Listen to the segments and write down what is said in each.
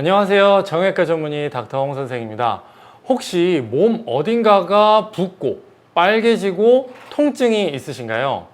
안녕하세요. 정형외과 전문의 닥터홍 선생입니다. 혹시 몸 어딘가가 붓고 빨개지고 통증이 있으신가요?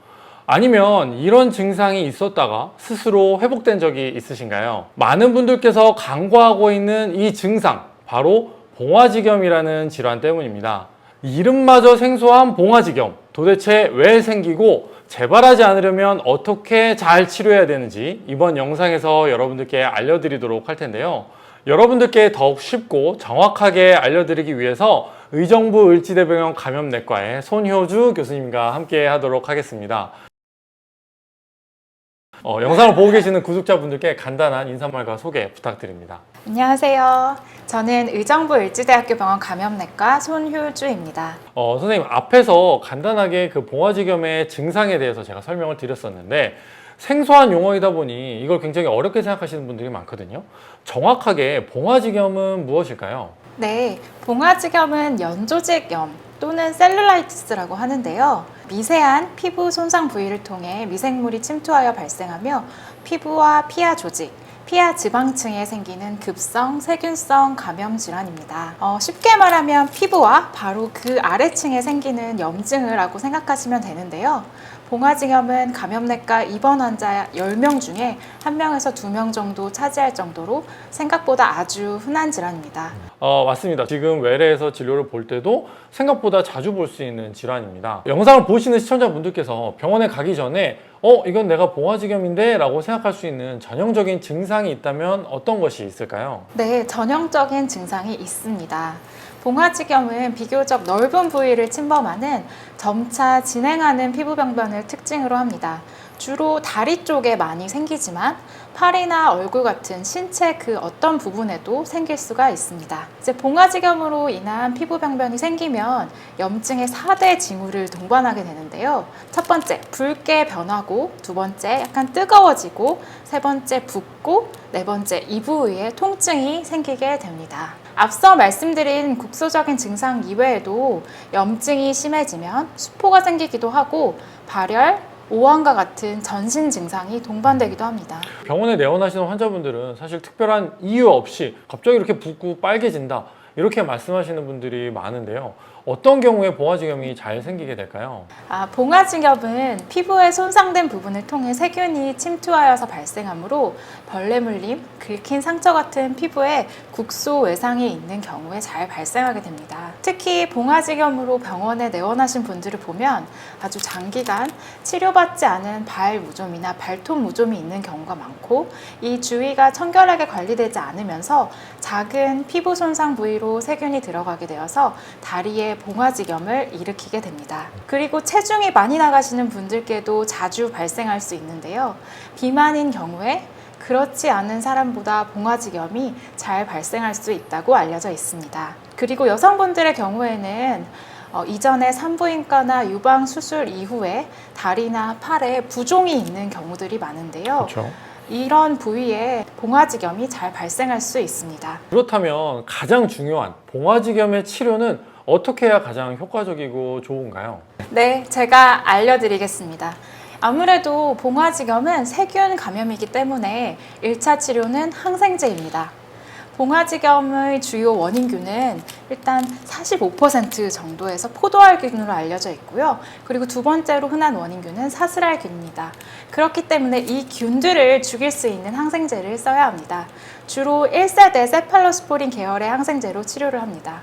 아니면 이런 증상이 있었다가 스스로 회복된 적이 있으신가요? 많은 분들께서 간과하고 있는 이 증상, 바로 봉화지겸이라는 질환 때문입니다. 이름마저 생소한 봉화지겸, 도대체 왜 생기고 재발하지 않으려면 어떻게 잘 치료해야 되는지 이번 영상에서 여러분들께 알려드리도록 할 텐데요. 여러분들께 더욱 쉽고 정확하게 알려드리기 위해서 의정부 을지대병원 감염내과의 손효주 교수님과 함께 하도록 하겠습니다. 영상을 보고 계시는 구독자분들께 간단한 인사말과 소개 부탁드립니다. 안녕하세요. 저는 의정부 을지대학교 병원 감염내과 손효주입니다. 선생님, 앞에서 간단하게 그 봉화지겸의 증상에 대해서 제가 설명을 드렸었는데 생소한 용어이다 보니 이걸 굉장히 어렵게 생각하시는 분들이 많거든요. 정확하게 봉화지겸은 무엇일까요? 네, 봉화지겸은 연조직염 또는 셀룰라이티스라고 하는데요. 미세한 피부 손상 부위를 통해 미생물이 침투하여 발생하며 피부와 피하 조직, 피하 지방층에 생기는 급성 세균성 감염 질환입니다. 쉽게 말하면 피부와 바로 그 아래층에 생기는 염증이라고 생각하시면 되는데요. 봉화지겸은 감염내과 입원 환자 10명 중에 1명에서 2명 정도 차지할 정도로 생각보다 아주 흔한 질환입니다. 맞습니다. 지금 외래에서 진료를 볼 때도 생각보다 자주 볼 수 있는 질환입니다. 영상을 보시는 시청자분들께서 병원에 가기 전에 이건 내가 봉화지겸인데 라고 생각할 수 있는 전형적인 증상이 있다면 어떤 것이 있을까요? 네, 전형적인 증상이 있습니다. 봉화지겸은 비교적 넓은 부위를 침범하는 점차 진행하는 피부병변을 특징으로 합니다. 주로 다리 쪽에 많이 생기지만 팔이나 얼굴 같은 신체 그 어떤 부분에도 생길 수가 있습니다. 이제 봉화지겸으로 인한 피부병변이 생기면 염증의 4대 징후를 동반하게 되는데요. 첫 번째, 붉게 변하고, 두 번째, 약간 뜨거워지고, 세 번째, 붓고, 네 번째, 이 부위에 통증이 생기게 됩니다. 앞서 말씀드린 국소적인 증상 이외에도 염증이 심해지면 수포가 생기기도 하고 발열, 오한과 같은 전신 증상이 동반되기도 합니다. 병원에 내원하시는 환자분들은 사실 특별한 이유 없이 갑자기 이렇게 붓고 빨개진다 이렇게 말씀하시는 분들이 많은데요. 어떤 경우에 봉화지겸이 잘 생기게 될까요? 봉화지겸은 피부에 손상된 부분을 통해 세균이 침투하여서 발생하므로 벌레 물림, 긁힌 상처 같은 피부에 국소 외상이 있는 경우에 잘 발생하게 됩니다. 특히 봉화지겸으로 병원에 내원하신 분들을 보면 아주 장기간 치료받지 않은 발 무좀이나 발톱 무좀이 있는 경우가 많고, 이 주위가 청결하게 관리되지 않으면서 작은 피부 손상 부위로 세균이 들어가게 되어서 다리에 봉화지겸을 일으키게 됩니다. 그리고 체중이 많이 나가시는 분들께도 자주 발생할 수 있는데요. 비만인 경우에 그렇지 않은 사람보다 봉화지겸이 잘 발생할 수 있다고 알려져 있습니다. 그리고 여성분들의 경우에는 이전에 산부인과나 유방 수술 이후에 다리나 팔에 부종이 있는 경우들이 많은데요. 그렇죠. 이런 부위에 봉화지겸이 잘 발생할 수 있습니다. 그렇다면 가장 중요한 봉화지겸의 치료는 어떻게 해야 가장 효과적이고 좋은가요? 네, 제가 알려드리겠습니다. 아무래도 봉화지겸은 세균 감염이기 때문에 1차 치료는 항생제입니다. 봉화지겸의 주요 원인균은 일단 45% 정도에서 포도알균으로 알려져 있고요. 그리고 두 번째로 흔한 원인균은 사슬알균입니다. 그렇기 때문에 이 균들을 죽일 수 있는 항생제를 써야 합니다. 주로 1세대 세팔로스포린 계열의 항생제로 치료를 합니다.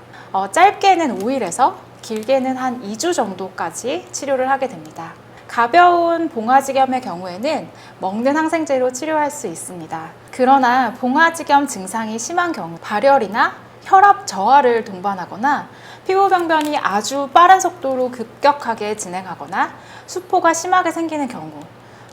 짧게는 5일에서 길게는 한 2주 정도까지 치료를 하게 됩니다. 가벼운 봉화지겸의 경우에는 먹는 항생제로 치료할 수 있습니다. 그러나 봉화지겸 증상이 심한 경우 발열이나 혈압 저하를 동반하거나 피부병변이 아주 빠른 속도로 급격하게 진행하거나 수포가 심하게 생기는 경우,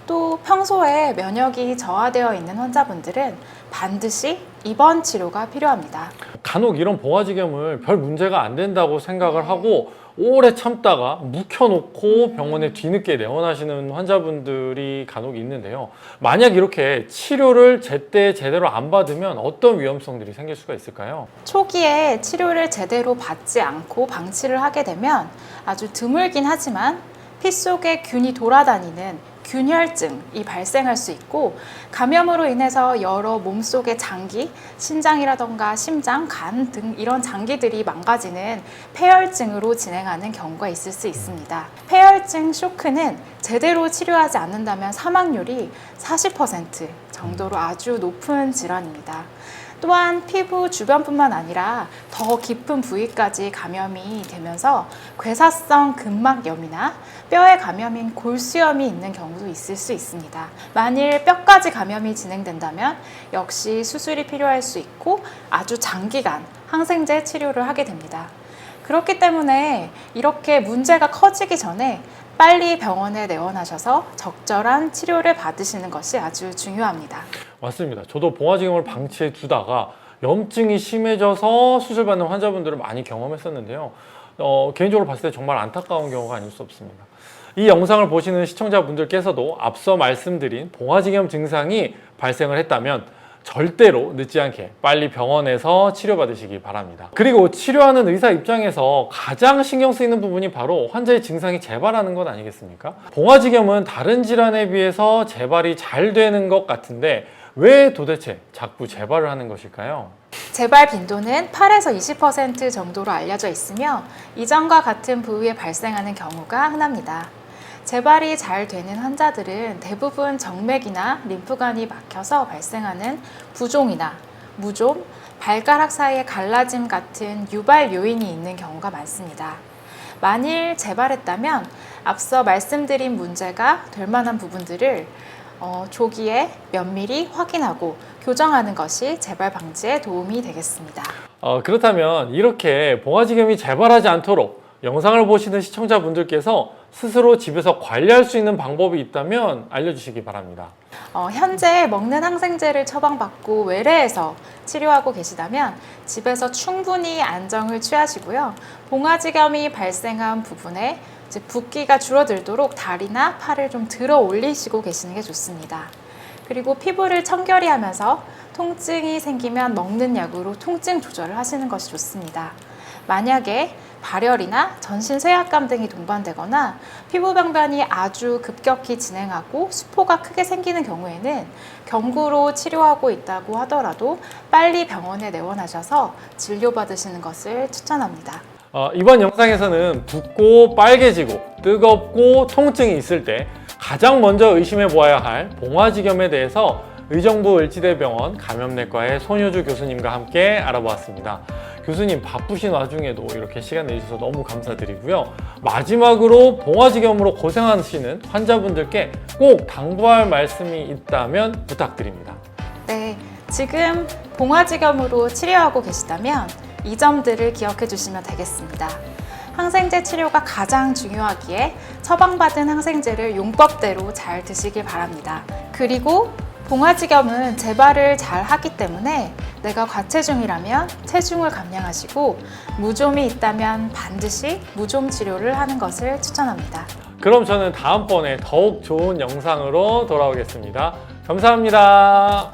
또 평소에 면역이 저하되어 있는 환자분들은 반드시 입원 치료가 필요합니다. 간혹 이런 봉화지겸을 별 문제가 안 된다고 생각을 하고 오래 참다가 묵혀놓고 병원에 뒤늦게 내원하시는 환자분들이 간혹 있는데요. 만약 이렇게 치료를 제때 제대로 안 받으면 어떤 위험성들이 생길 수가 있을까요? 초기에 치료를 제대로 받지 않고 방치를 하게 되면 아주 드물긴 하지만 피 속에 균이 돌아다니는 균혈증이 발생할 수 있고 감염으로 인해서 여러 몸속의 장기, 신장이라던가 심장, 간 등 이런 장기들이 망가지는 폐혈증으로 진행하는 경우가 있을 수 있습니다. 폐혈증 쇼크는 제대로 치료하지 않는다면 사망률이 40% 정도로 아주 높은 질환입니다. 또한 피부 주변뿐만 아니라 더 깊은 부위까지 감염이 되면서 괴사성 근막염이나 뼈에 감염인 골수염이 있는 경우도 있을 수 있습니다. 만일 뼈까지 감염이 진행된다면 역시 수술이 필요할 수 있고 아주 장기간 항생제 치료를 하게 됩니다. 그렇기 때문에 이렇게 문제가 커지기 전에 빨리 병원에 내원하셔서 적절한 치료를 받으시는 것이 아주 중요합니다. 맞습니다. 저도 봉화지검을 방치해 두다가 염증이 심해져서 수술받는 환자분들을 많이 경험했었는데요. 개인적으로 봤을 때 정말 안타까운 경우가 아닐 수 없습니다. 이 영상을 보시는 시청자분들께서도 앞서 말씀드린 봉화지검 증상이 발생을 했다면 절대로 늦지 않게 빨리 병원에서 치료받으시기 바랍니다. 그리고 치료하는 의사 입장에서 가장 신경 쓰이는 부분이 바로 환자의 증상이 재발하는 것 아니겠습니까? 봉화지검은 다른 질환에 비해서 재발이 잘 되는 것 같은데 왜 도대체 자꾸 재발을 하는 것일까요? 재발 빈도는 8에서 20% 정도로 알려져 있으며 이전과 같은 부위에 발생하는 경우가 흔합니다. 재발이 잘 되는 환자들은 대부분 정맥이나 림프관이 막혀서 발생하는 부종이나 무좀, 발가락 사이에 갈라짐 같은 유발 요인이 있는 경우가 많습니다. 만일 재발했다면 앞서 말씀드린 문제가 될 만한 부분들을 조기에 면밀히 확인하고 교정하는 것이 재발 방지에 도움이 되겠습니다. 그렇다면 이렇게 봉화지검이 재발하지 않도록 영상을 보시는 시청자분들께서 스스로 집에서 관리할 수 있는 방법이 있다면 알려주시기 바랍니다. 현재 먹는 항생제를 처방받고 외래에서 치료하고 계시다면 집에서 충분히 안정을 취하시고요. 봉화지검이 발생한 부분에 붓기가 줄어들도록 다리나 팔을 좀 들어 올리시고 계시는 게 좋습니다. 그리고 피부를 청결히 하면서 통증이 생기면 먹는 약으로 통증 조절을 하시는 것이 좋습니다. 만약에 발열이나 전신 쇠약감 등이 동반되거나 피부 병변이 아주 급격히 진행하고 수포가 크게 생기는 경우에는 경구로 치료하고 있다고 하더라도 빨리 병원에 내원하셔서 진료받으시는 것을 추천합니다. 이번 영상에서는 붓고 빨개지고 뜨겁고 통증이 있을 때 가장 먼저 의심해 보아야 할 봉화지검에 대해서 의정부 을지대병원 감염내과의 손효주 교수님과 함께 알아보았습니다. 교수님 바쁘신 와중에도 이렇게 시간 내주셔서 너무 감사드리고요. 마지막으로 봉화지검으로 고생하시는 환자분들께 꼭 당부할 말씀이 있다면 부탁드립니다. 네, 지금 봉화지검으로 치료하고 계시다면 이 점들을 기억해 주시면 되겠습니다. 항생제 치료가 가장 중요하기에 처방받은 항생제를 용법대로 잘 드시길 바랍니다. 그리고 봉화지검은 재발을 잘 하기 때문에 내가 과체중이라면 체중을 감량하시고 무좀이 있다면 반드시 무좀 치료를 하는 것을 추천합니다. 그럼 저는 다음번에 더욱 좋은 영상으로 돌아오겠습니다. 감사합니다.